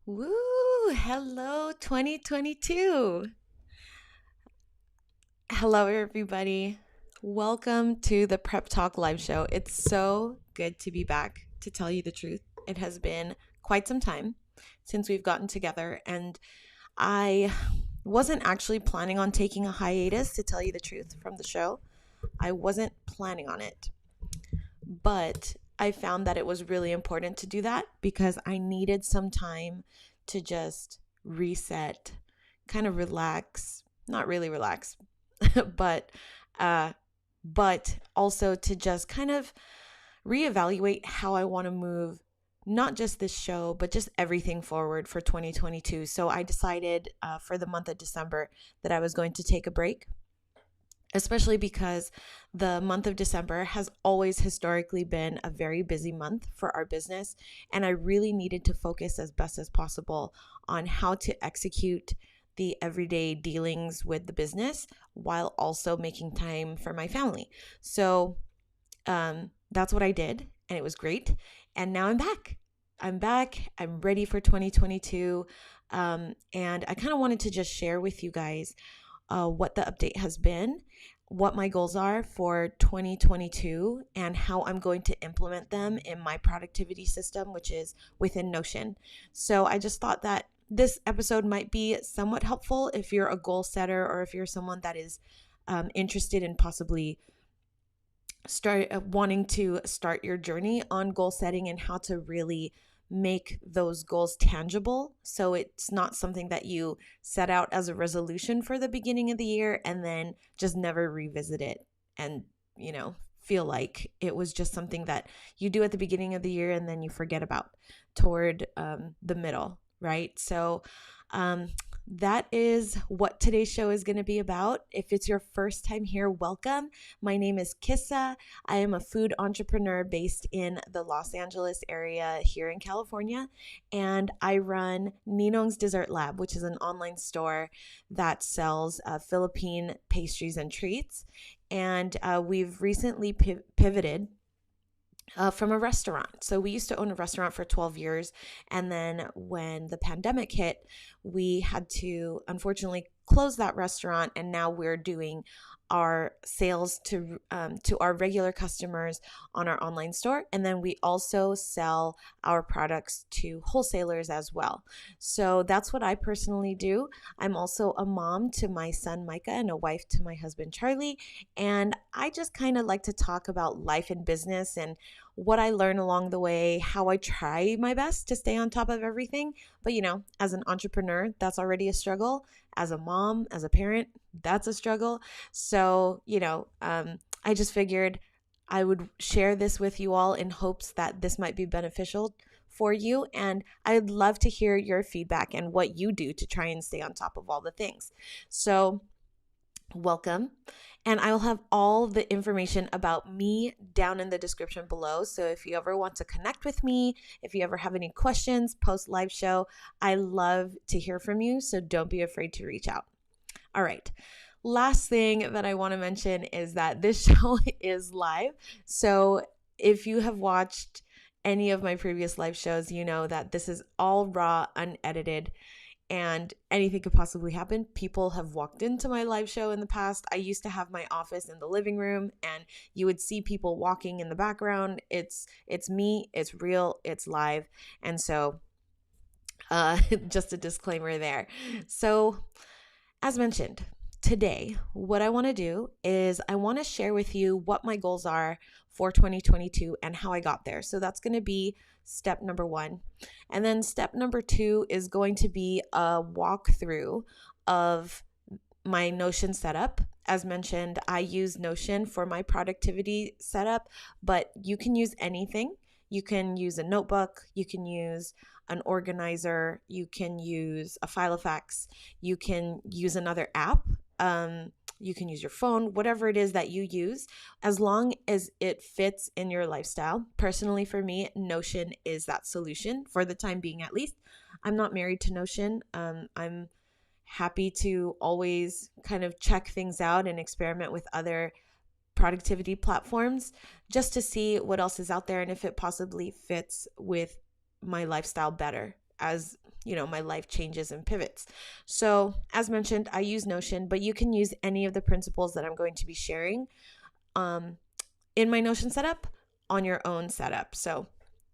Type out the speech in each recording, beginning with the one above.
Woo! Hello, 2022. Hello, everybody. Welcome to the Prep Talk live show. It's so good to be back, to tell you the truth. It has been quite some time since we've gotten together, and I wasn't actually planning on taking a hiatus, to tell you the truth, from the show. I wasn't planning on it, but I found that it was really important to do that because I needed some time to just reset, kind of relax, not really relax, but uh but also to just kind of reevaluate how I want to move not just this show, but just everything forward for 2022. So I decided for the month of December that I was going to take a break, especially because the month of December has always historically been a very busy month for our business. And I really needed to focus as best as possible on how to execute the everyday dealings with the business while also making time for my family. So that's what I did, and it was great. And now I'm back. I'm back. I'm ready for 2022. And I kind of wanted to just share with you guys what the update has been, what my goals are for 2022, and how I'm going to implement them in my productivity system, which is within Notion. So I just thought that this episode might be somewhat helpful if you're a goal setter or if you're someone that is interested in possibly wanting to start your journey on goal setting and how to really make those goals tangible, so it's not something that you set out as a resolution for the beginning of the year and then just never revisit it and feel like it was just something that you do at the beginning of the year and then you forget about toward the middle, right? So that is what today's show is going to be about. If it's your first time here, welcome. My name is Kissa. I am a food entrepreneur based in the Los Angeles area here in California, and I run Ninong's Dessert Lab, which is an online store that sells Philippine pastries and treats. And we've recently pivoted from a restaurant. So we used to own a restaurant for 12 years. And then when the pandemic hit, we had to unfortunately close that restaurant. And now we're doing our sales to our regular customers on our online store. And then we also sell our products to wholesalers as well. So that's what I personally do. I'm also a mom to my son Micah and a wife to my husband Charlie. And I just kind of like to talk about life and business and what I learn along the way, how I try my best to stay on top of everything. But as an entrepreneur, that's already a struggle. As a mom, as a parent, that's a struggle. So, I just figured I would share this with you all in hopes that this might be beneficial for you. And I'd love to hear your feedback and what you do to try and stay on top of all the things. So, welcome. And I'll have all the information about me down in the description below. So if you ever want to connect with me, if you ever have any questions post live show, I love to hear from you. So don't be afraid to reach out. All right. Last thing that I want to mention is that this show is live. So if you have watched any of my previous live shows, you know that this is all raw, unedited, and anything could possibly happen. People have walked into my live show in the past. I used to have my office in the living room and you would see people walking in the background. It's me, it's real, it's live. And so just a disclaimer there. So as mentioned, today, what I want to do is I want to share with you what my goals are for 2022 and how I got there. So that's going to be step number 1. And then step number 2 is going to be a walkthrough of my Notion setup. As mentioned, I use Notion for my productivity setup, but you can use anything. You can use a notebook, you can use an organizer, you can use a Filofax, you can use another app. You can use your phone, whatever it is that you use, as long as it fits in your lifestyle. Personally, for me, Notion is that solution for the time being, at least. I'm not married to Notion. I'm happy to always kind of check things out and experiment with other productivity platforms just to see what else is out there and if it possibly fits with my lifestyle better, as my life changes and pivots. So as mentioned, I use Notion, but you can use any of the principles that I'm going to be sharing in my Notion setup on your own setup. So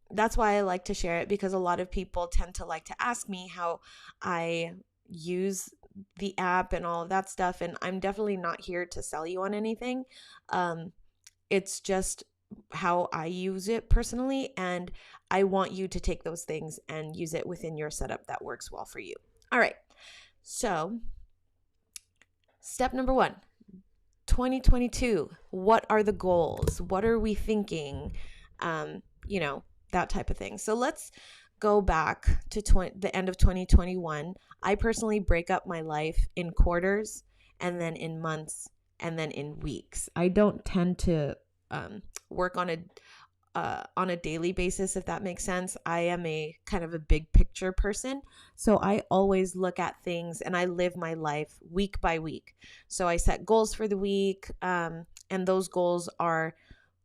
that's why I like to share it, because a lot of people tend to like to ask me how I use the app and all of that stuff. And I'm definitely not here to sell you on anything. It's just how I use it personally. And I want you to take those things and use it within your setup that works well for you. All right. So step number 1, 2022. What are the goals? What are we thinking? That type of thing. So let's go back to the end of 2021. I personally break up my life in quarters, and then in months, and then in weeks. I don't tend to work on a daily basis, if that makes sense. I am a kind of a big picture person. So I always look at things and I live my life week by week. So I set goals for the week, and those goals are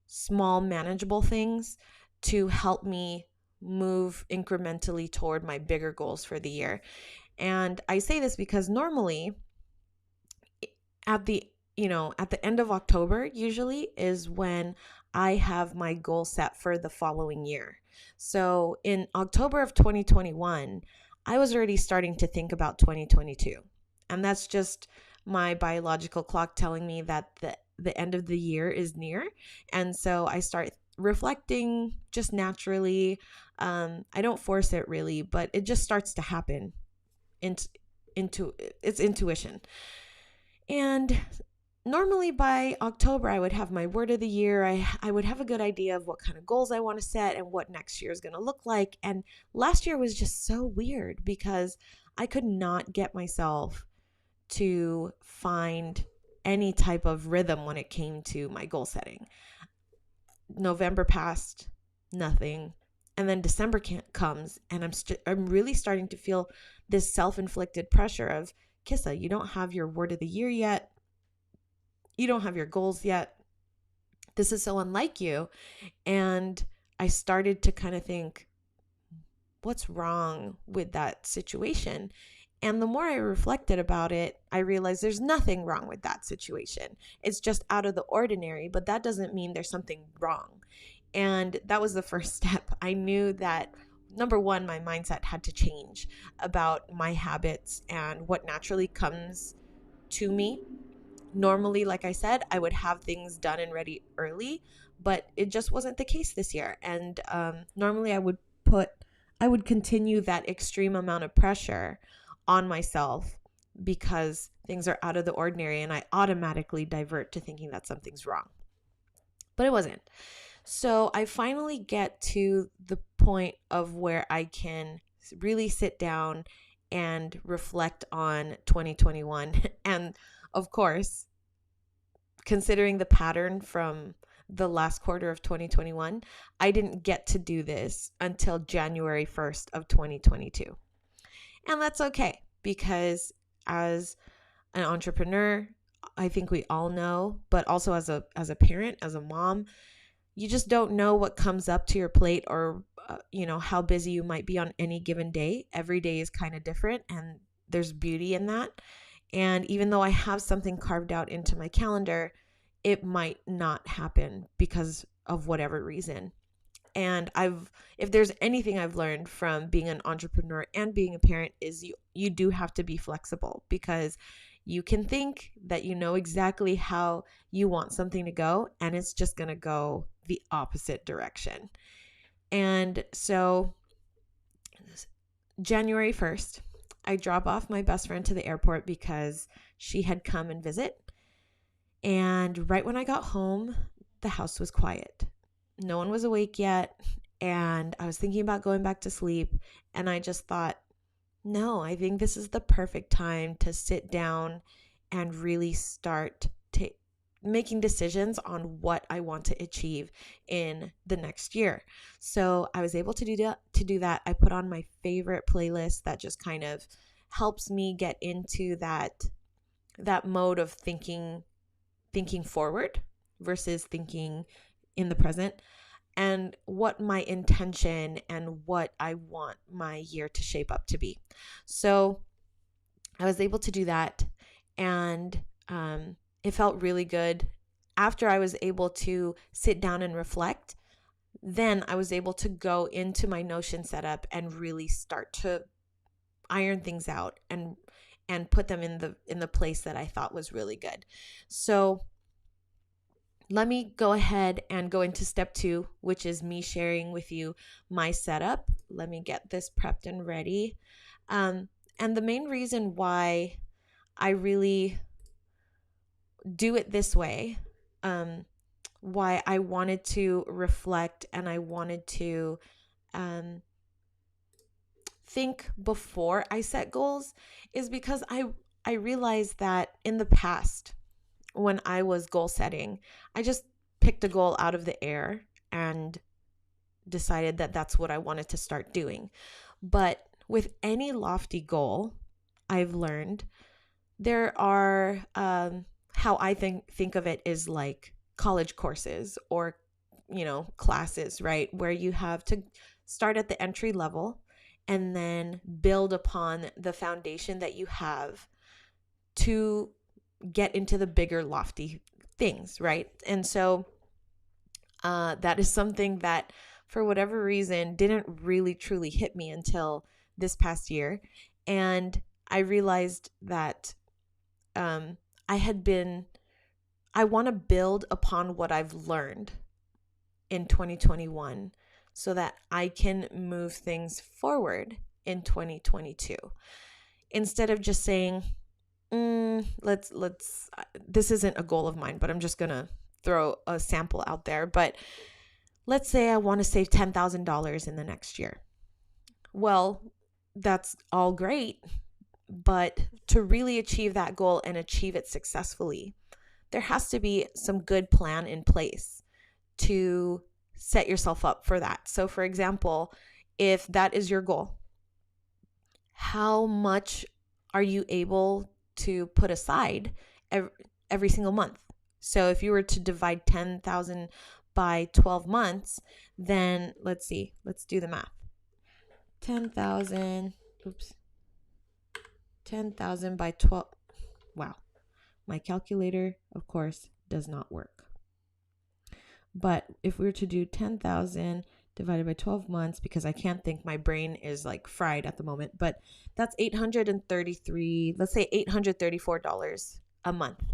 small, manageable things to help me move incrementally toward my bigger goals for the year. And I say this because normally at the end of October usually is when I have my goal set for the following year. So in October of 2021, I was already starting to think about 2022. And that's just my biological clock telling me that the end of the year is near. And so I start reflecting just naturally. I don't force it really, but it just starts to happen. It's intuition. And normally by October, I would have my word of the year. I would have a good idea of what kind of goals I want to set and what next year is going to look like. And last year was just so weird because I could not get myself to find any type of rhythm when it came to my goal setting. November passed, nothing. And then December comes, and I'm really starting to feel this self-inflicted pressure of, Kissa, you don't have your word of the year yet. You don't have your goals yet. This is so unlike you. And I started to kind of think, what's wrong with that situation? And the more I reflected about it, I realized there's nothing wrong with that situation. It's just out of the ordinary, but that doesn't mean there's something wrong. And that was the first step. I knew that, number one, my mindset had to change about my habits and what naturally comes to me. Normally, like I said, I would have things done and ready early, but it just wasn't the case this year. And normally I would continue that extreme amount of pressure on myself because things are out of the ordinary, and I automatically divert to thinking that something's wrong. But it wasn't. So I finally get to the point of where I can really sit down and reflect on 2021. And of course, considering the pattern from the last quarter of 2021, I didn't get to do this until January 1st of 2022. And that's okay, because as an entrepreneur, I think we all know, but also as a parent, as a mom, you just don't know what comes up to your plate, or how busy you might be on any given day. Every day is kind of different, and there's beauty in that. And even though I have something carved out into my calendar, it might not happen because of whatever reason. And if there's anything I've learned from being an entrepreneur and being a parent, is you do have to be flexible, because you can think that you know exactly how you want something to go, and it's just going to go the opposite direction. And so January 1st, I drop off my best friend to the airport because she had come and visit. And right when I got home, the house was quiet. No one was awake yet. And I was thinking about going back to sleep. And I just thought, no, I think this is the perfect time to sit down and really start making decisions on what I want to achieve in the next year. So I was able to do that. I put on my favorite playlist that just kind of helps me get into that mode of thinking forward versus thinking in the present. and what my intention and what I want my year to shape up to be. So I was able to do that, and it felt really good. After I was able to sit down and reflect, then I was able to go into my Notion setup and really start to iron things out and put them in the place that I thought was really good. So let me go ahead and go into step 2, which is me sharing with you my setup. Let me get this prepped and ready. And the main reason why I really do it this way, why I wanted to reflect and I wanted to think before I set goals, is because I realized that in the past, when I was goal setting, I just picked a goal out of the air and decided that that's what I wanted to start doing. But with any lofty goal, I've learned there are, how I think of it is like college courses or, classes, right? Where you have to start at the entry level and then build upon the foundation that you have to get into the bigger, lofty things, right? And so that is something that, for whatever reason, didn't really truly hit me until this past year. And I realized that I want to build upon what I've learned in 2021 so that I can move things forward in 2022. Instead of just saying, let's this isn't a goal of mine, but I'm just going to throw a sample out there. But let's say I want to save $10,000 in the next year. Well, that's all great, but to really achieve that goal and achieve it successfully, there has to be some good plan in place to set yourself up for that. So for example, if that is your goal, how much are you able to put aside every single month? So if you were to divide 10,000 by 12 months, then let's do the math. 10,000 by 12. Wow. My calculator, of course, does not work. But if we were to do 10,000 divided by 12 months, because I can't think, my brain is like fried at the moment, but that's $834 a month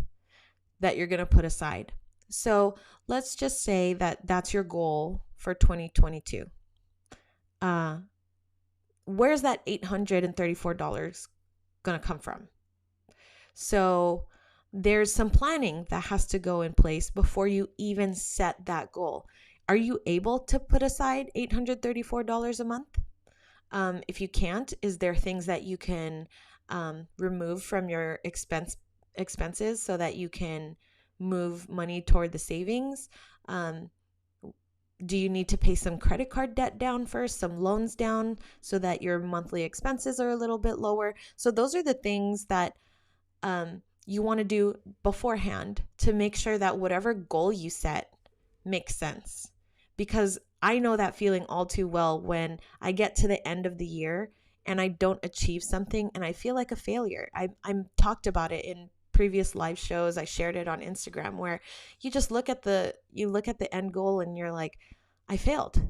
that you're going to put aside. So let's just say that that's your goal for 2022. Where's that $834 going to come from? So there's some planning that has to go in place before you even set that goal. Are you able to put aside $834 a month? If you can't, is there things that you can remove from your expenses so that you can move money toward the savings? Do you need to pay some credit card debt down first, some loans down, so that your monthly expenses are a little bit lower? So those are the things that you want to do beforehand to make sure that whatever goal you set makes sense. Because I know that feeling all too well when I get to the end of the year and I don't achieve something and I feel like a failure. I talked about it in previous live shows. I shared it on Instagram, where you just look at the end goal and you're like, I failed.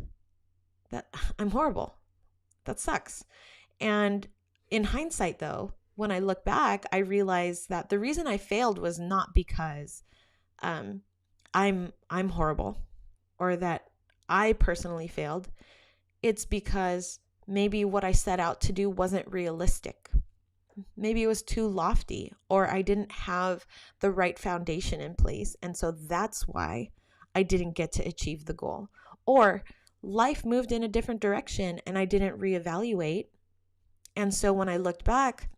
That I'm horrible. That sucks. And in hindsight, though, when I look back, I realized that the reason I failed was not because I'm horrible or that I personally failed. It's because maybe what I set out to do wasn't realistic. Maybe it was too lofty, or I didn't have the right foundation in place. And so that's why I didn't get to achieve the goal. Or life moved in a different direction and I didn't reevaluate. And so when I looked back,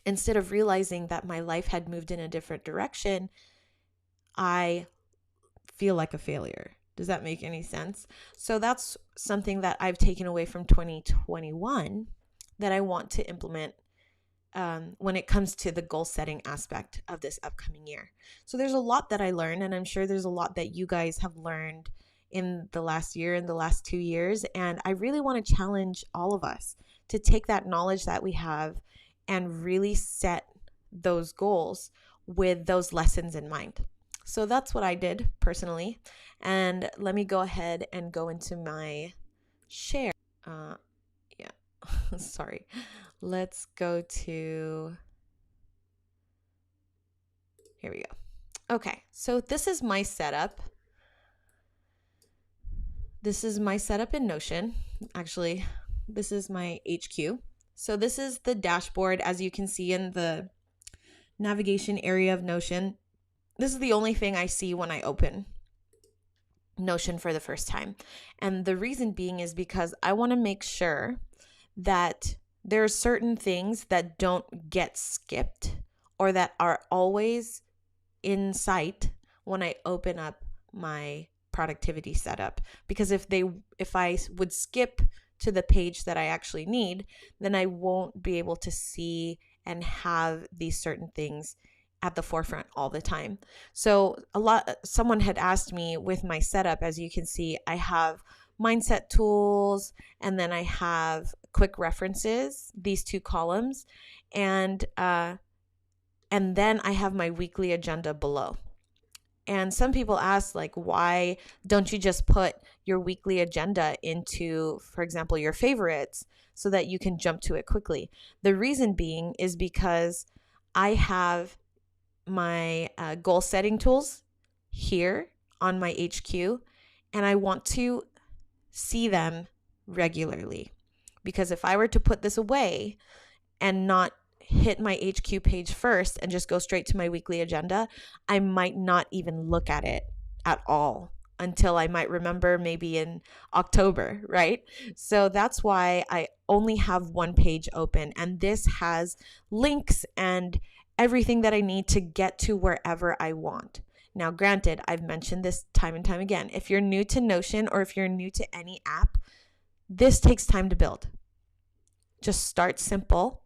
instead of realizing that my life had moved in a different direction, I feel like a failure. Does that make any sense? So that's something that I've taken away from 2021 that I want to implement when it comes to the goal setting aspect of this upcoming year. So there's a lot that I learned, and I'm sure there's a lot that you guys have learned in the last year, in the last 2 years. And I really want to challenge all of us to take that knowledge that we have and really set those goals with those lessons in mind. So that's what I did personally. And let me go ahead and go into my share. Yeah, sorry. Let's go to, here we go. Okay, so this is my setup. This is my setup in Notion. Actually, this is my HQ. So this is the dashboard, as you can see in the navigation area of Notion. This is the only thing I see when I open Notion for the first time. And the reason being is because I want to make sure that there are certain things that don't get skipped or that are always in sight when I open up my productivity setup. Because if I would skip to the page that I actually need, then I won't be able to see and have these certain things at the forefront all the time. So someone had asked me with my setup, as you can see, I have mindset tools, and then I have quick references, these 2 columns, and then I have my weekly agenda below. And some people ask, like, why don't you just put your weekly agenda into, for example, your favorites so that you can jump to it quickly? The reason being is because I have my goal setting tools here on my HQ, and I want to see them regularly. Because if I were to put this away and not hit my HQ page first and just go straight to my weekly agenda, I might not even look at it at all until I might remember maybe in October, right? So that's why I only have one page open, and this has links and everything that I need to get to wherever I want. Now, granted, I've mentioned this time and time again. If you're new to Notion or if you're new to any app, this takes time to build. Just start simple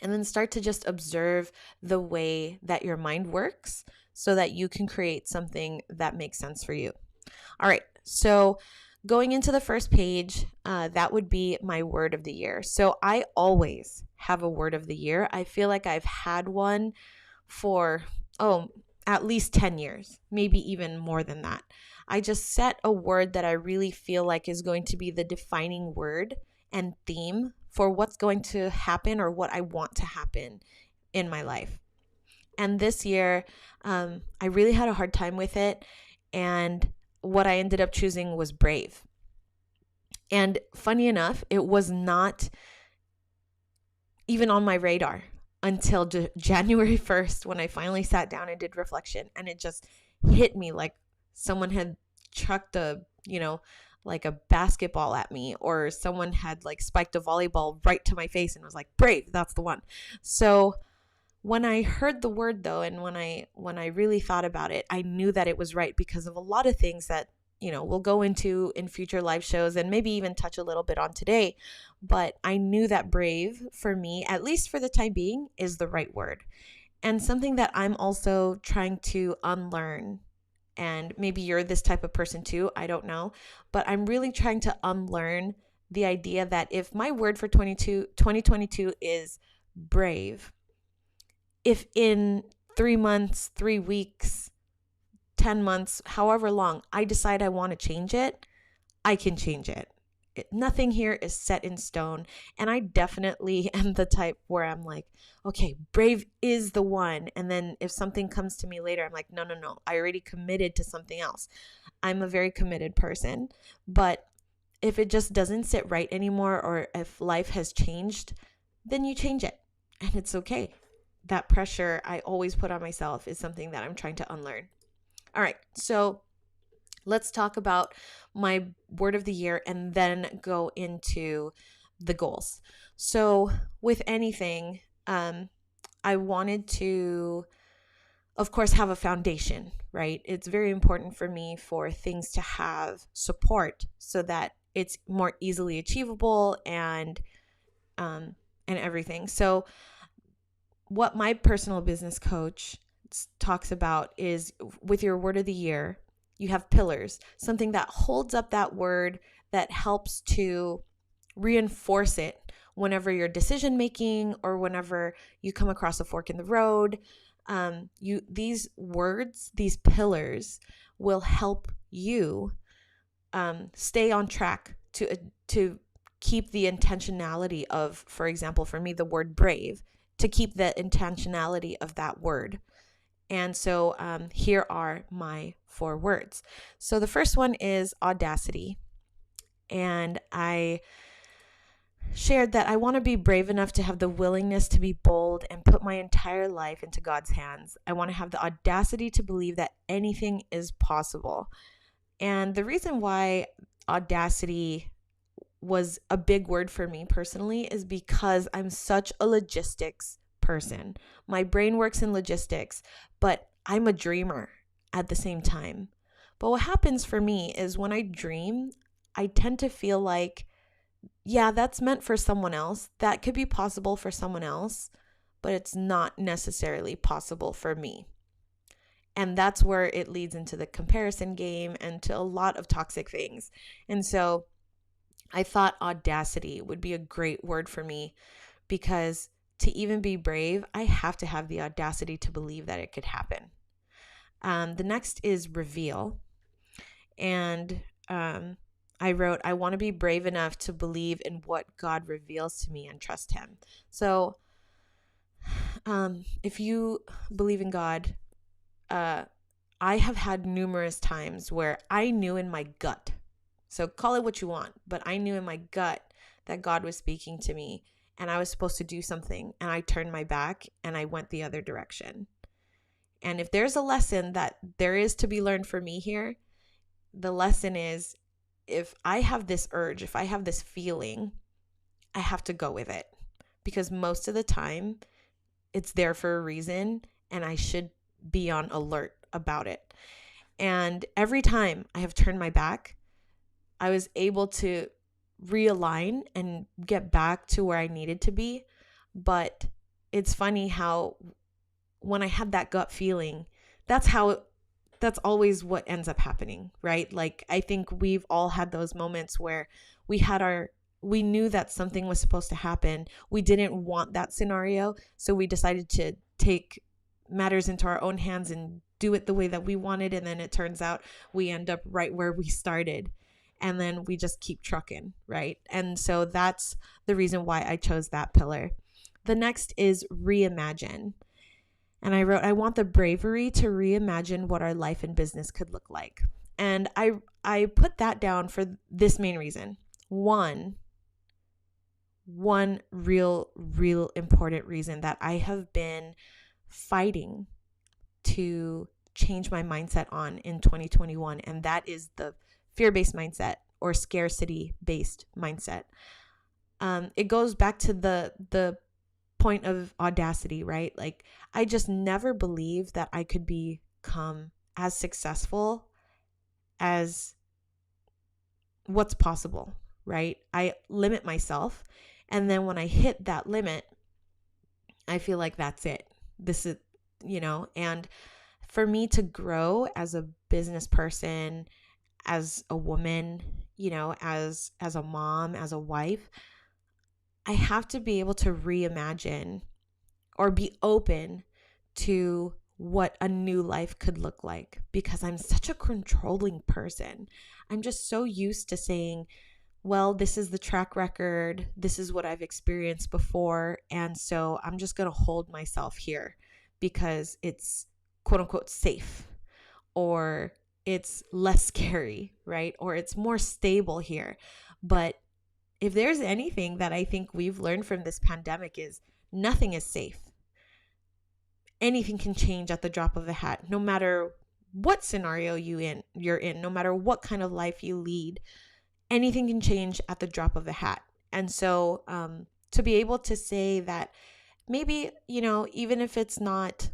and then start to just observe the way that your mind works so that you can create something that makes sense for you. All right, so going into the first page, that would be my word of the year. So I always have a word of the year. I feel like I've had one for, at least 10 years, maybe even more than that. I just set a word that I really feel like is going to be the defining word and theme for what's going to happen or what I want to happen in my life. And this year, I really had a hard time with it. And what I ended up choosing was brave. And funny enough, it was not even on my radar until January 1st when I finally sat down and did reflection. And it just hit me like someone had chucked like a basketball at me, or someone had like spiked a volleyball right to my face and was like, brave, that's the one. So when I heard the word though, and when I really thought about it, I knew that it was right because of a lot of things that, we'll go into in future live shows and maybe even touch a little bit on today. But I knew that brave for me, at least for the time being, is the right word. And something that I'm also trying to unlearn. And maybe you're this type of person too, I don't know. But I'm really trying to unlearn the idea that if my word for 2022 is brave, if in 3 months, 3 weeks, 10 months, however long, I decide I want to change it, I can change it. Nothing here is set in stone. And I definitely am the type where I'm like, okay, brave is the one. And then if something comes to me later, I'm like, no, I already committed to something else. I'm a very committed person. But if it just doesn't sit right anymore, or if life has changed, then you change it. And it's okay. That pressure I always put on myself is something that I'm trying to unlearn. All right, so let's talk about my word of the year and then go into the goals. So with anything, I wanted to, of course, have a foundation, right? It's very important for me for things to have support so that it's more easily achievable and everything. So what my personal business coach talks about is, with your word of the year, you have pillars, something that holds up that word, that helps to reinforce it whenever you're decision making or whenever you come across a fork in the road. These words, these pillars will help you stay on track to keep the intentionality of, for example, for me, the word brave, to keep the intentionality of that word. And so here are my 4 words. So the first one is audacity. And I shared that I want to be brave enough to have the willingness to be bold and put my entire life into God's hands. I want to have the audacity to believe that anything is possible. And the reason why audacity was a big word for me personally is because I'm such a logistics person. My brain works in logistics, but I'm a dreamer at the same time. But what happens for me is when I dream, I tend to feel like, yeah, that's meant for someone else. That could be possible for someone else, but it's not necessarily possible for me. And that's where it leads into the comparison game and to a lot of toxic things. And so I thought audacity would be a great word for me, because to even be brave, I have to have the audacity to believe that it could happen. The next is reveal. And I wrote, I want to be brave enough to believe in what God reveals to me and trust him. So if you believe in God, I have had numerous times where I knew in my gut, so call it what you want, but I knew in my gut that God was speaking to me and I was supposed to do something, and I turned my back and I went the other direction. And if there's a lesson that there is to be learned for me here, the lesson is, if I have this urge, if I have this feeling, I have to go with it, because most of the time it's there for a reason and I should be on alert about it. And every time I have turned my back, I was able to realign and get back to where I needed to be. But it's funny how when I had that gut feeling, that's always what ends up happening, right? Like, I think we've all had those moments where we knew that something was supposed to happen. We didn't want that scenario, so we decided to take matters into our own hands and do it the way that we wanted. And then it turns out we end up right where we started. And then we just keep trucking, right? And so that's the reason why I chose that pillar. The next is reimagine. And I wrote, I want the bravery to reimagine what our life and business could look like. And I put that down for this main reason. One real important reason that I have been fighting to change my mindset on in 2021. And that is the fear-based mindset or scarcity-based mindset. It goes back to the point of audacity, right? Like, I just never believed that I could become as successful as what's possible, right? I limit myself. And then when I hit that limit, I feel like that's it. This is, and for me to grow as a business person, as a woman, as a mom, as a wife, I have to be able to reimagine or be open to what a new life could look like, because I'm such a controlling person. I'm just so used to saying, well, this is the track record. This is what I've experienced before. And so I'm just going to hold myself here because it's quote unquote safe, or it's less scary, right? Or it's more stable here. But if there's anything that I think we've learned from this pandemic, is nothing is safe. Anything can change at the drop of a hat, no matter what scenario you're in, no matter what kind of life you lead. Anything can change at the drop of a hat. And so to be able to say that maybe, even if it's not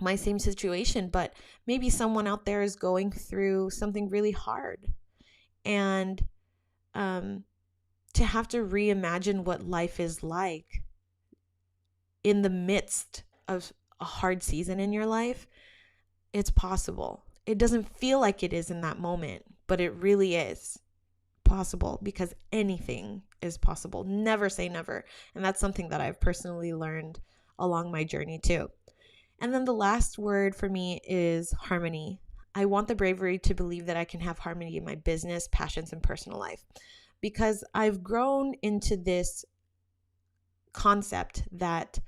my same situation, but maybe someone out there is going through something really hard, and to have to reimagine what life is like in the midst of a hard season in your life, it's possible. it doesn't feel like it is in that moment, but it really is possible, because anything is possible. Never say never. And that's something that I've personally learned along my journey too. And then the last word for me is harmony. I want the bravery to believe that I can have harmony in my business, passions, and personal life, because I've grown into this concept that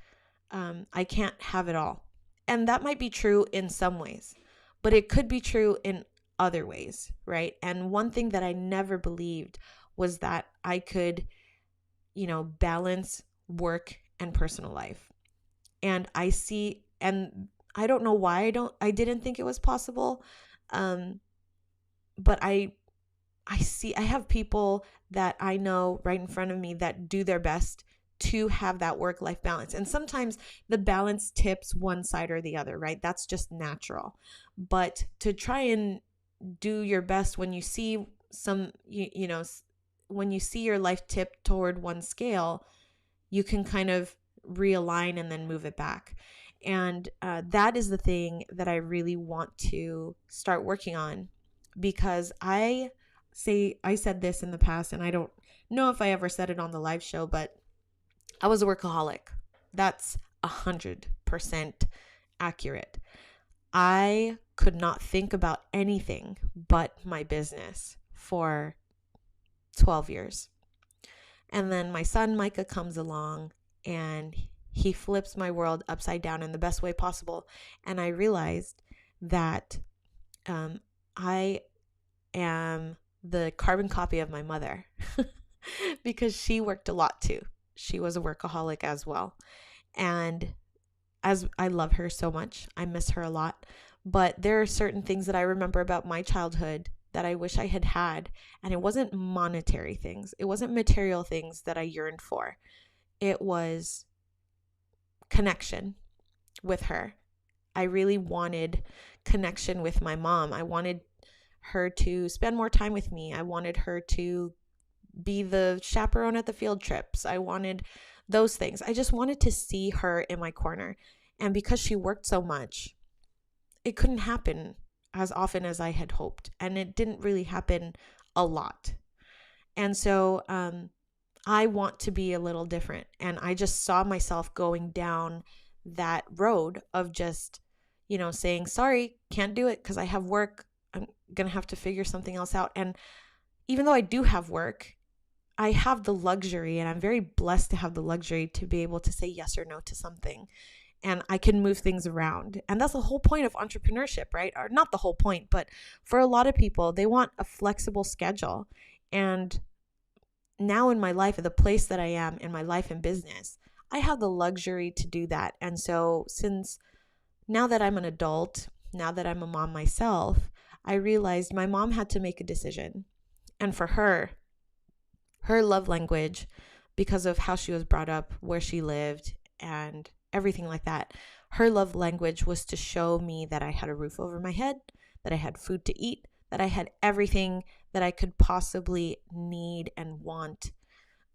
I can't have it all. And that might be true in some ways, but it could be true in other ways, right? And one thing that I never believed was that I could, balance work and personal life. And I don't know why I didn't think it was possible. But I have people that I know right in front of me that do their best to have that work-life balance. And sometimes the balance tips one side or the other, right? That's just natural. But to try and do your best when you see when you see your life tip toward one scale, you can kind of realign and then move it back. And that is the thing that I really want to start working on, because I said this in the past, and I don't know if I ever said it on the live show, but I was a workaholic. That's 100% accurate. I could not think about anything but my business for 12 years. And then my son, Micah, comes along and he flips my world upside down in the best way possible. And I realized that I am the carbon copy of my mother because she worked a lot too. She was a workaholic as well. And as I love her so much, I miss her a lot. But there are certain things that I remember about my childhood that I wish I had had. And it wasn't monetary things. It wasn't material things that I yearned for. It was connection with her. I really wanted connection with my mom. I wanted her to spend more time with me. I wanted her to be the chaperone at the field trips. I wanted those things. I just wanted to see her in my corner. And because she worked so much, it couldn't happen as often as I had hoped. And it didn't really happen a lot. And so I want to be a little different. And I just saw myself going down that road of just, saying, sorry, can't do it because I have work. I'm going to have to figure something else out. And even though I do have work, I have the luxury, and I'm very blessed to have the luxury to be able to say yes or no to something. And I can move things around. And that's the whole point of entrepreneurship, right? Or not the whole point, but for a lot of people, they want a flexible schedule. And now in my life, at the place that I am in my life and business, I have the luxury to do that. And so since now that I'm an adult, now that I'm a mom myself, I realized my mom had to make a decision. And for her love language, because of how she was brought up, where she lived, and everything like that, her love language was to show me that I had a roof over my head, that I had food to eat, that I had everything that I could possibly need and want.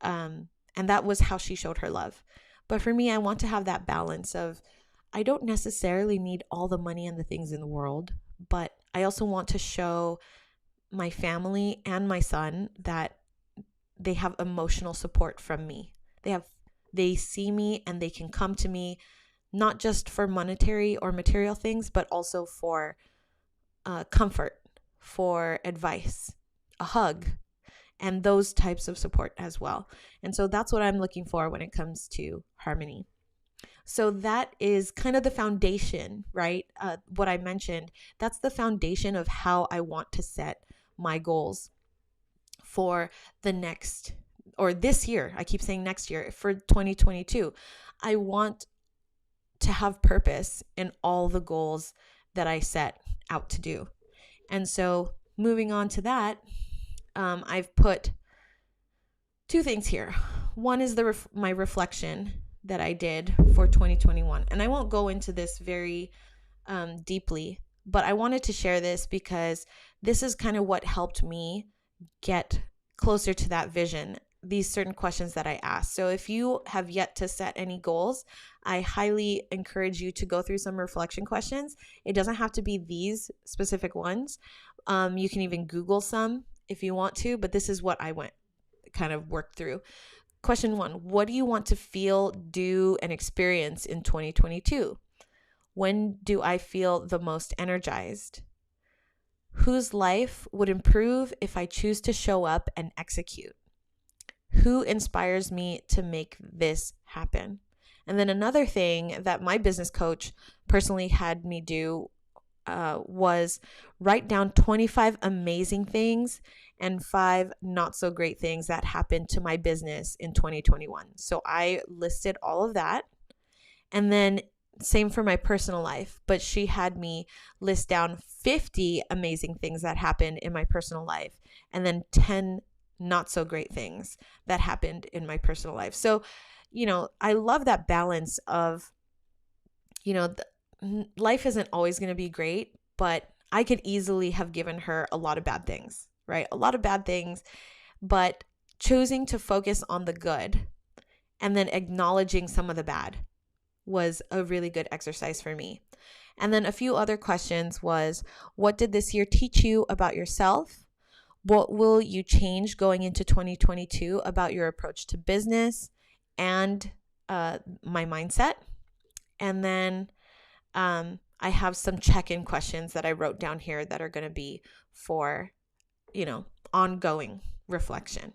And that was how she showed her love. But for me, I want to have that balance of, I don't necessarily need all the money and the things in the world, but I also want to show my family and my son that they have emotional support from me. They see me and they can come to me, not just for monetary or material things, but also for comfort, for advice, a hug, and those types of support as well. And so that's what I'm looking for when it comes to harmony. So that is kind of the foundation, right? What I mentioned, that's the foundation of how I want to set my goals for the next, or this year. I keep saying next year, for 2022. I want to have purpose in all the goals that I set out to do. And so moving on to that, I've put two things here. One is my reflection that I did for 2021. And I won't go into this very deeply, but I wanted to share this because this is kind of what helped me get closer to that vision. these certain questions that I asked. So if you have yet to set any goals, I highly encourage you to go through some reflection questions. It doesn't have to be these specific ones. You can even Google some if you want to, but this is what I worked through. Question 1, what do you want to feel, do, and experience in 2022? When do I feel the most energized? Whose life would improve if I choose to show up and execute? Who inspires me to make this happen? And then another thing that my business coach personally had me do was write down 25 amazing things and 5 not so great things that happened to my business in 2021. So I listed all of that. And then same for my personal life, but she had me list down 50 amazing things that happened in my personal life and then 10 not so great things that happened in my personal life. So, I love that balance of, life isn't always going to be great, but I could easily have given her a lot of bad things, right? A lot of bad things, but choosing to focus on the good and then acknowledging some of the bad was a really good exercise for me. And then a few other questions was, what did this year teach you about yourself? What will you change going into 2022 about your approach to business and my mindset? And then I have some check-in questions that I wrote down here that are going to be for, ongoing reflection.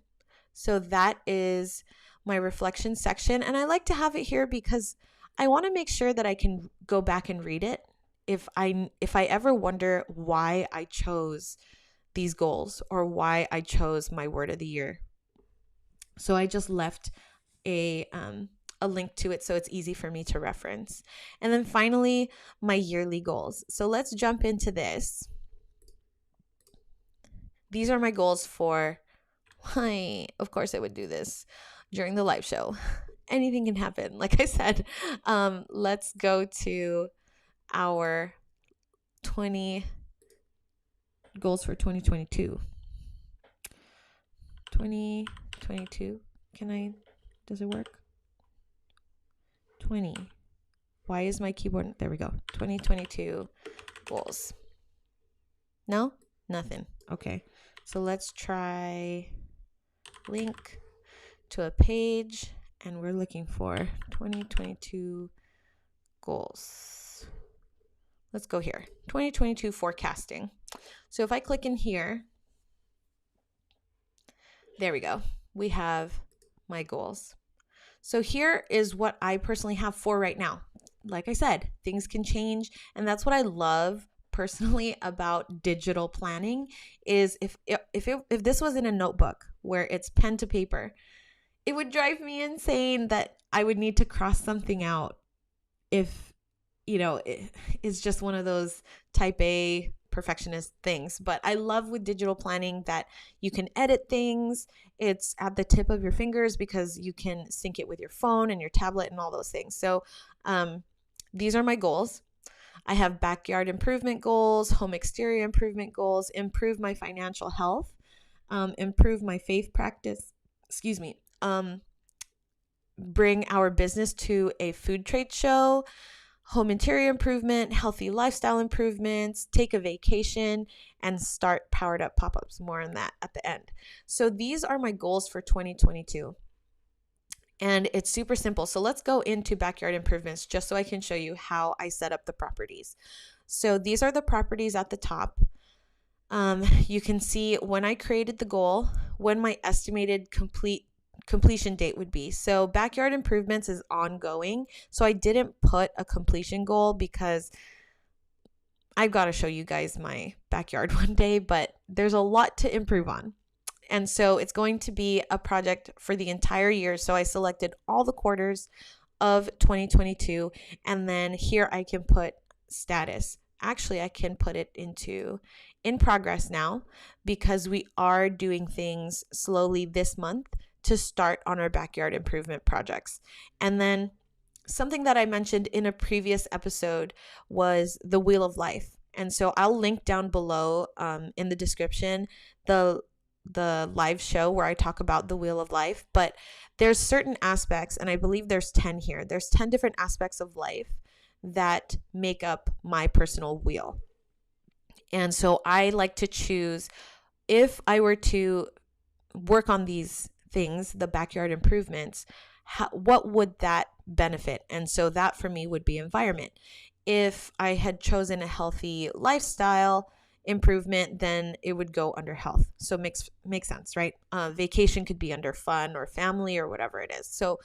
So that is my reflection section. And I like to have it here because I want to make sure that I can go back and read it if I ever wonder why I chose these goals or why I chose my word of the year. So I just left a link to it so it's easy for me to reference. And then finally, my yearly goals. So let's jump into this. These are my goals for, of course I would do this during the live show. Anything can happen. Like I said, let's go to our 20 goals for 2022. 2022. Does it work? 20. Why is my keyboard? There we go. 2022 goals. No? Nothing. Okay. So let's try link to a page. And we're looking for 2022 goals. Let's go here. 2022 forecasting. So if I click in here, there we go. We have my goals. So here is what I personally have for right now. Like I said, things can change. And that's what I love personally about digital planning is if this was in a notebook where it's pen to paper, it would drive me insane that I would need to cross something out if, it's just one of those type A perfectionist things. But I love with digital planning that you can edit things. It's at the tip of your fingers because you can sync it with your phone and your tablet and all those things. So these are my goals. I have backyard improvement goals, home exterior improvement goals, improve my financial health, improve my faith practice, bring our business to a food trade show, home interior improvement, healthy lifestyle improvements, take a vacation, and start powered up pop-ups. More on that at the end. So these are my goals for 2022. And it's super simple. So let's go into backyard improvements just so I can show you how I set up the properties. So these are the properties at the top. You can see when I created the goal, when my estimated completion date would be. So backyard improvements is ongoing. So I didn't put a completion goal because I've got to show you guys my backyard one day, but there's a lot to improve on. And so it's going to be a project for the entire year. So I selected all the quarters of 2022. And then here I can put status. Actually, I can put it into in progress now because we are doing things slowly this month to start on our backyard improvement projects. And then something that I mentioned in a previous episode was the Wheel of Life. And so I'll link down below in the description the the live show where I talk about the wheel of life, but there's certain aspects, and I believe there's 10 here. There's 10 different aspects of life that make up my personal wheel. And so I like to choose, if I were to work on these things, the backyard improvements, what would that benefit? And so that for me would be environment. If I had chosen a healthy lifestyle improvement, then it would go under health. So makes sense, right? Vacation could be under fun or family or whatever it is. So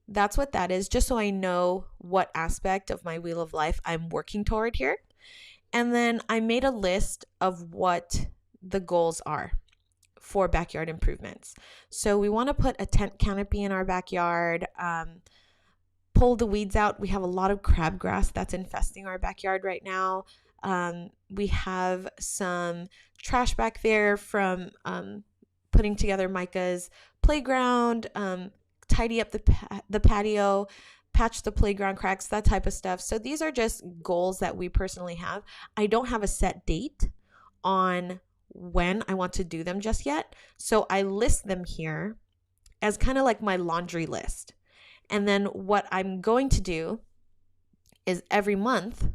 that's what that is, just so I know what aspect of my wheel of life I'm working toward here. And then I made a list of what the goals are for backyard improvements. So we want to put a tent canopy in our backyard, pull the weeds out. We have a lot of crabgrass that's infesting our backyard right now. We have some trash back there from putting together Micah's playground, tidy up the patio, patch the playground cracks, that type of stuff. So these are just goals that we personally have. I don't have a set date on when I want to do them just yet. So I list them here as kind of like my laundry list. And then what I'm going to do is every month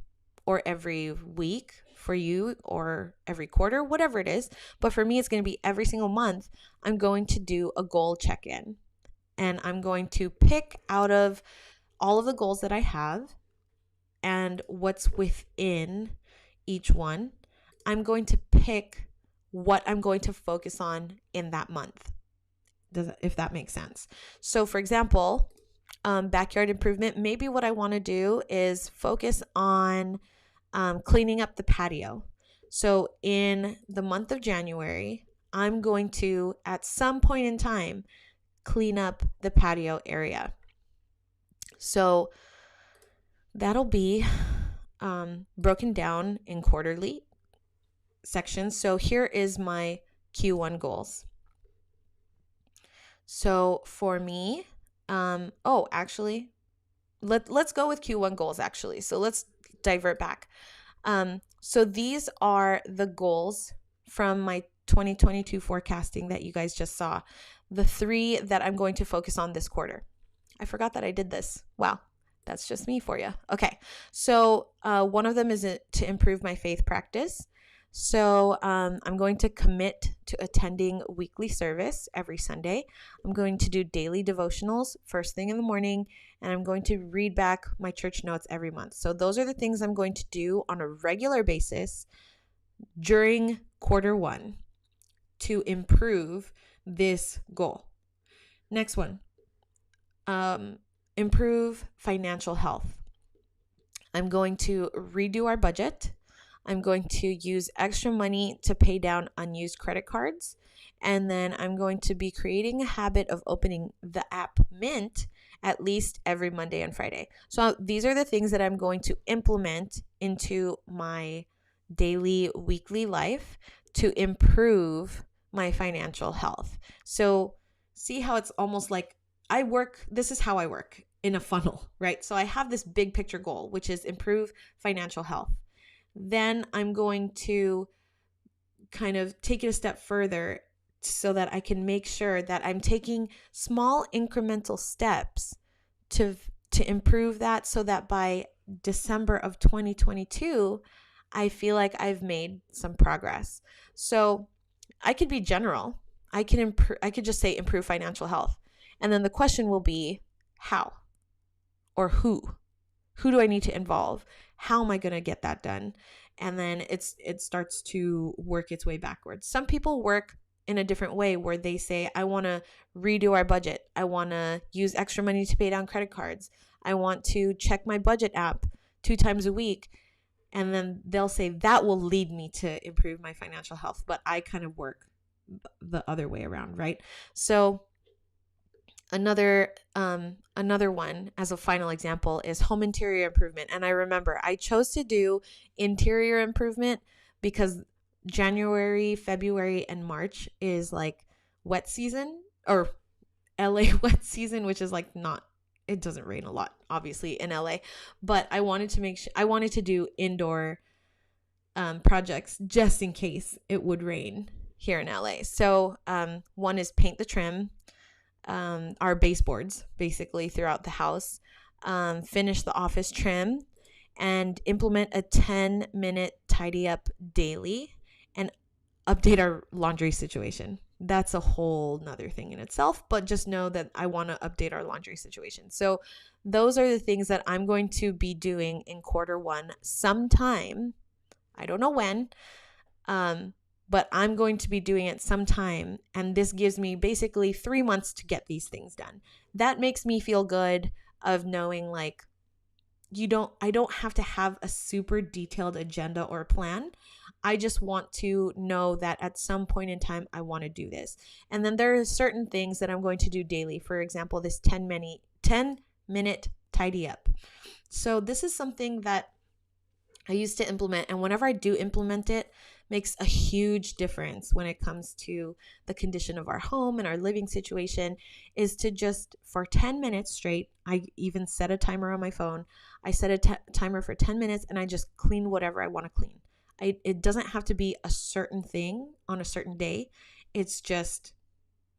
or every week for you, or every quarter, whatever it is. But for me, it's going to be every single month. I'm going to do a goal check-in. And I'm going to pick out of all of the goals that I have and what's within each one. I'm going to pick what I'm going to focus on in that month, if that makes sense. So for example, backyard improvement, maybe what I want to do is focus on cleaning up the patio. So in the month of January, I'm going to, at some point in time, clean up the patio area. So that'll be broken down in quarterly sections. So here is my Q1 goals. So for me, actually, let's go with Q1 goals actually. So let's divert back. So these are the goals from my 2022 forecasting that you guys just saw. The 3 that I'm going to focus on this quarter. I forgot that I did this. Wow. That's just me for you. Okay. So one of them is to improve my faith practice. So I'm going to commit to attending weekly service every Sunday. I'm going to do daily devotionals first thing in the morning, and I'm going to read back my church notes every month. So those are the things I'm going to do on a regular basis during quarter 1 to improve this goal. Next one. Improve financial health. I'm going to redo our budget. I'm going to use extra money to pay down unused credit cards. And then I'm going to be creating a habit of opening the app Mint at least every Monday and Friday. So these are the things that I'm going to implement into my daily, weekly life to improve my financial health. So see how it's almost like this is how I work in a funnel, right? So I have this big picture goal, which is improve financial health. Then I'm going to kind of take it a step further so that I can make sure that I'm taking small incremental steps to improve that, so that by December of 2022, I feel like I've made some progress. So I could be general. I could just say improve financial health. And then the question will be how or who? Who do I need to involve? How am I going to get that done? And then it starts to work its way backwards. Some people work in a different way where they say, I want to redo our budget. I want to use extra money to pay down credit cards. I want to check my budget app 2 times a week. And then they'll say that will lead me to improve my financial health. But I kind of work the other way around, right? So another one as a final example is home interior improvement. And I remember I chose to do interior improvement because January, February, and March is like wet season, or LA wet season, which is like it doesn't rain a lot, obviously, in LA. But I wanted to do indoor projects just in case it would rain here in LA. So one is paint the trim, our baseboards basically throughout the house, finish the office trim, and implement a 10-minute tidy up daily, and update our laundry situation. That's a whole nother thing in itself, but just know that I want to update our laundry situation. So those are the things that I'm going to be doing in Q1 sometime. I don't know when, but I'm going to be doing it sometime. And this gives me basically 3 months to get these things done. That makes me feel good of knowing like, I don't have to have a super detailed agenda or plan. I just want to know that at some point in time, I want to do this. And then there are certain things that I'm going to do daily. For example, this 10-minute tidy up. So this is something that I used to implement, and whenever I do implement it, makes a huge difference when it comes to the condition of our home and our living situation, is to just for 10 minutes straight, I even set a timer on my phone. I set a timer for 10 minutes and I just clean whatever I want to clean. It doesn't have to be a certain thing on a certain day. It's just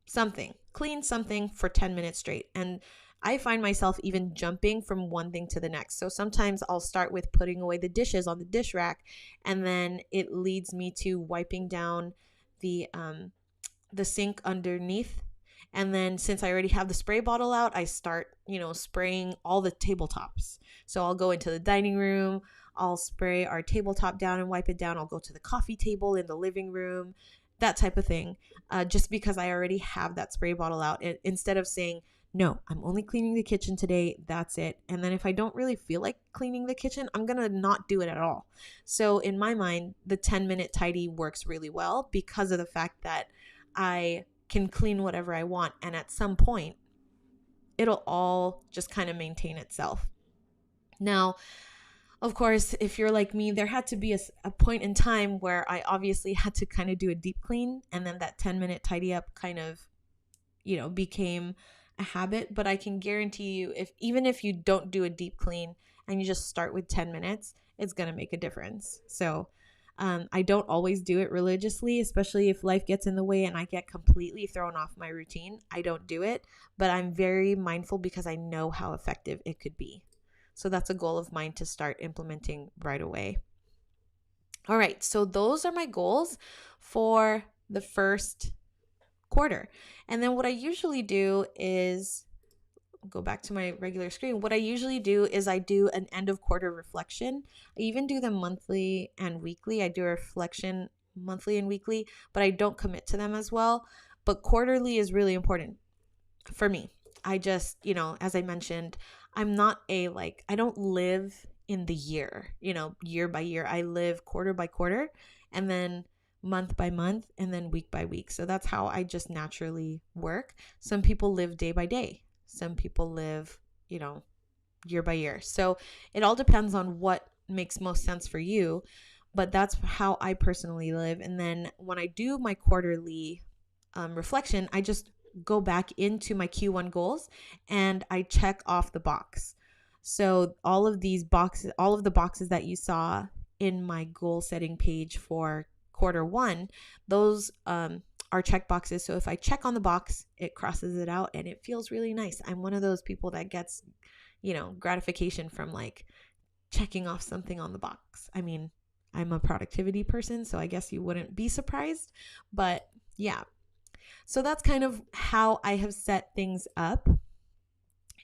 something. Clean something for 10 minutes straight. And I find myself even jumping from one thing to the next. So sometimes I'll start with putting away the dishes on the dish rack, and then it leads me to wiping down the sink underneath. And then since I already have the spray bottle out, I start, spraying all the tabletops. So I'll go into the dining room, I'll spray our tabletop down and wipe it down. I'll go to the coffee table in the living room, that type of thing, just because I already have that spray bottle out. Instead of saying, no, I'm only cleaning the kitchen today, that's it. And then if I don't really feel like cleaning the kitchen, I'm going to not do it at all. So in my mind, the 10-minute tidy works really well because of the fact that I can clean whatever I want. And at some point, it'll all just kind of maintain itself. Now, of course, if you're like me, there had to be a point in time where I obviously had to kind of do a deep clean. And then that 10-minute tidy up kind of, became a habit. But I can guarantee you, even if you don't do a deep clean and you just start with 10 minutes, it's going to make a difference. So I don't always do it religiously, especially if life gets in the way and I get completely thrown off my routine. I don't do it, but I'm very mindful because I know how effective it could be. So that's a goal of mine to start implementing right away. All right, so those are my goals for the first quarter. And then what I usually do is go back to my regular screen. What I usually do is I do an end of quarter reflection. I even do them monthly and weekly. I do a reflection monthly and weekly, but I don't commit to them as well. But quarterly is really important for me. I just, as I mentioned, I'm not I don't live in the year, year by year. I live quarter by quarter, and then month by month, and then week by week. So that's how I just naturally work. Some people live day by day. Some people live, year by year. So it all depends on what makes most sense for you. But that's how I personally live. And then when I do my quarterly reflection, I just go back into my Q1 goals and I check off the box. So all of the boxes that you saw in my goal setting page for Q1, those are check boxes. So if I check on the box, it crosses it out and it feels really nice. I'm one of those people that gets, gratification from checking off something on the box. I mean, I'm a productivity person, so I guess you wouldn't be surprised, but yeah. So that's kind of how I have set things up.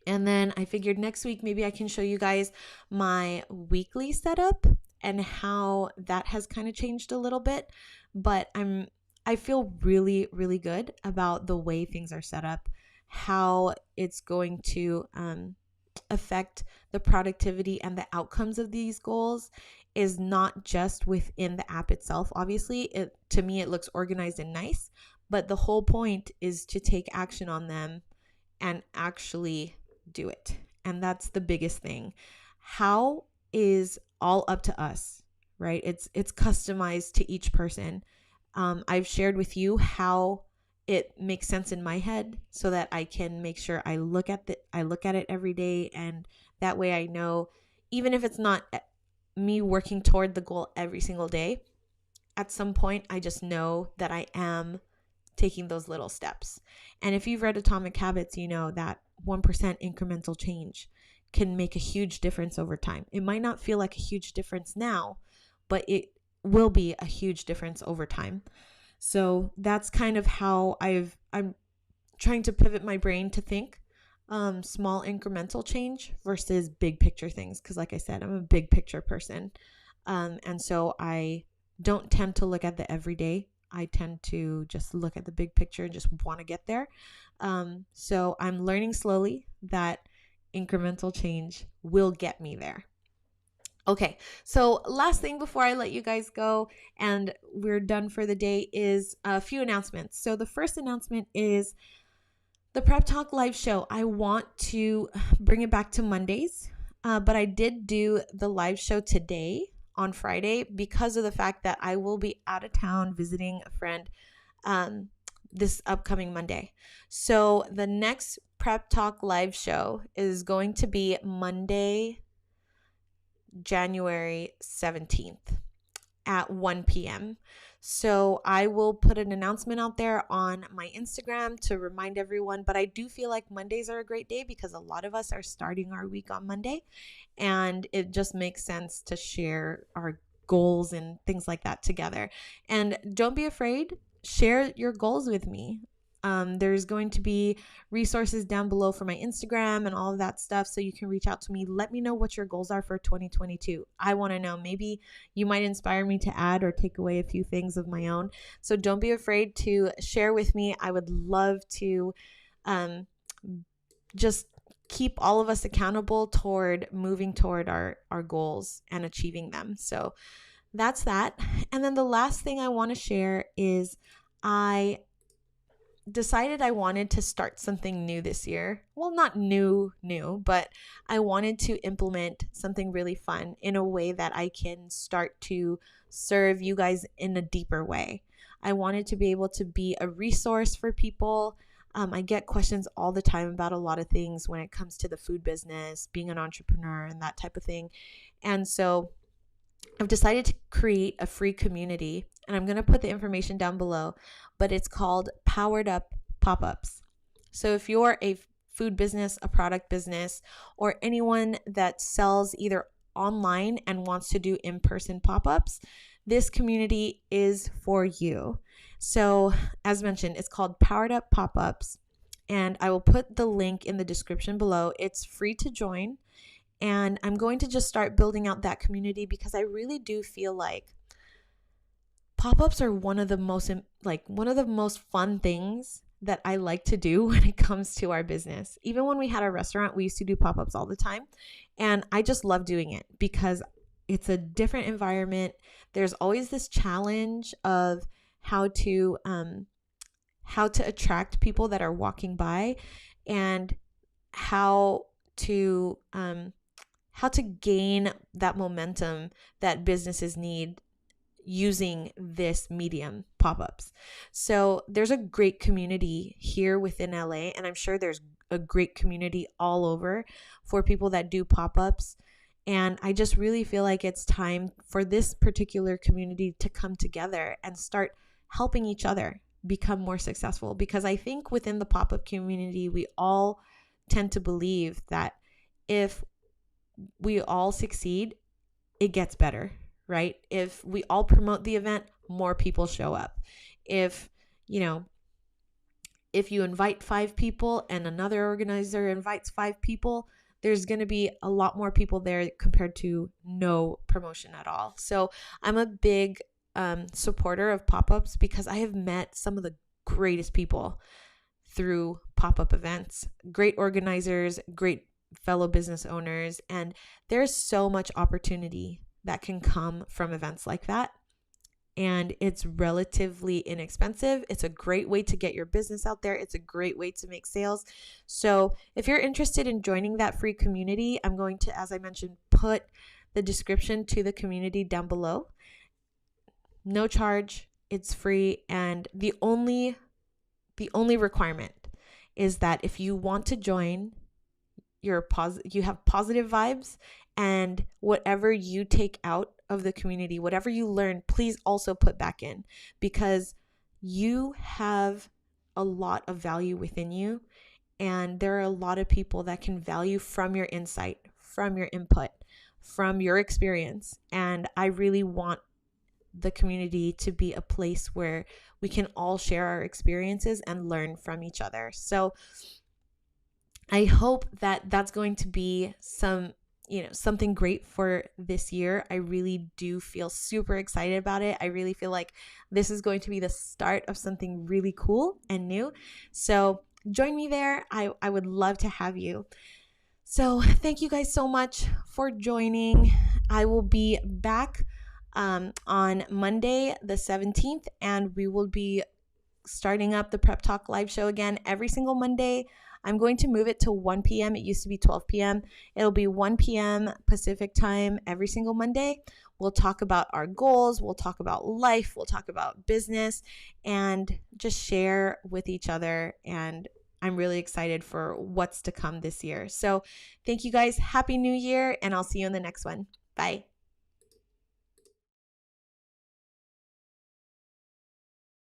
And then I figured next week, maybe I can show you guys my weekly setup and how that has kind of changed a little bit. But I feel really, really good about the way things are set up, how it's going to affect the productivity and the outcomes of these goals is not just within the app itself. Obviously, to me, it looks organized and nice, but the whole point is to take action on them and actually do it. And that's the biggest thing. How is all up to us, right? It's customized to each person. I've shared with you how it makes sense in my head so that I can make sure I look at it every day, and that way I know, even if it's not me working toward the goal every single day, at some point, I just know that I am taking those little steps. And if you've read Atomic Habits, you know that 1% incremental change can make a huge difference over time. It might not feel like a huge difference now, but it will be a huge difference over time. So that's kind of how I'm trying to pivot my brain to think small incremental change versus big picture things. Because like I said, I'm a big picture person. And so I don't tend to look at the everyday. I tend to just look at the big picture and just want to get there. So I'm learning slowly that incremental change will get me there. Okay, so last thing before I let you guys go and we're done for the day is a few announcements. So the first announcement is the Prep Talk live show. I want to bring it back to Mondays, but I did do the live show today on Friday because of the fact that I will be out of town visiting a friend this upcoming Monday. So the next Prep Talk live show is going to be Monday, January 17th at 1 p.m. So I will put an announcement out there on my Instagram to remind everyone, but I do feel like Mondays are a great day because a lot of us are starting our week on Monday, and it just makes sense to share our goals and things like that together. And don't be afraid, share your goals with me. There's going to be resources down below for my Instagram and all of that stuff, so you can reach out to me. Let me know what your goals are for 2022. I want to know. Maybe you might inspire me to add or take away a few things of my own. So don't be afraid to share with me. I would love to just keep all of us accountable toward moving toward our goals and achieving them. So that's that. And then the last thing I want to share is I decided I wanted to start something new this year. Well, not new, but I wanted to implement something really fun in a way that I can start to serve you guys in a deeper way. I wanted to be able to be a resource for people. I get questions all the time about a lot of things when it comes to the food business, being an entrepreneur, and that type of thing. And so I've decided to create a free community, and I'm going to put the information down below, but it's called Powered Up Pop-Ups. So if you're a food business, a product business, or anyone that sells either online and wants to do in-person pop-ups, this community is for you. So as mentioned, it's called Powered Up Pop-Ups, and I will put the link in the description below. It's free to join. And I'm going to just start building out that community because I really do feel like pop-ups are one of the most fun things that I like to do when it comes to our business. Even when we had our restaurant, we used to do pop-ups all the time. And I just love doing it because it's a different environment. There's always this challenge of how to attract people that are walking by and how to gain that momentum that businesses need using this medium, pop-ups. So there's a great community here within LA, and I'm sure there's a great community all over for people that do pop-ups. And I just really feel like it's time for this particular community to come together and start helping each other become more successful. Because I think within the pop-up community, we all tend to believe that if we all succeed, it gets better, right? If we all promote the event, more people show up. If you invite 5 people and another organizer invites 5 people, there's going to be a lot more people there compared to no promotion at all. So I'm a big supporter of pop-ups because I have met some of the greatest people through pop-up events, great organizers, great fellow business owners, and there's so much opportunity that can come from events like that. And it's relatively inexpensive. It's a great way to get your business out there. It's a great way to make sales. So if you're interested in joining that free community, I'm going to, as I mentioned, put the description to the community down below. No charge. It's free. And the only requirement is that if you want to join, you have positive vibes, and whatever you take out of the community, whatever you learn, please also put back in, because you have a lot of value within you. And there are a lot of people that can value from your insight, from your input, from your experience. And I really want the community to be a place where we can all share our experiences and learn from each other. So I hope that that's going to be something great for this year. I really do feel super excited about it. I really feel like this is going to be the start of something really cool and new. So join me there. I would love to have you. So thank you guys so much for joining. I will be back on Monday the 17th, and we will be starting up the Prep Talk live show again every single Monday. I'm going to move it to 1 p.m. It used to be 12 p.m. It'll be 1 p.m. Pacific time every single Monday. We'll talk about our goals. We'll talk about life. We'll talk about business and just share with each other. And I'm really excited for what's to come this year. So thank you guys. Happy New Year, and I'll see you in the next one. Bye.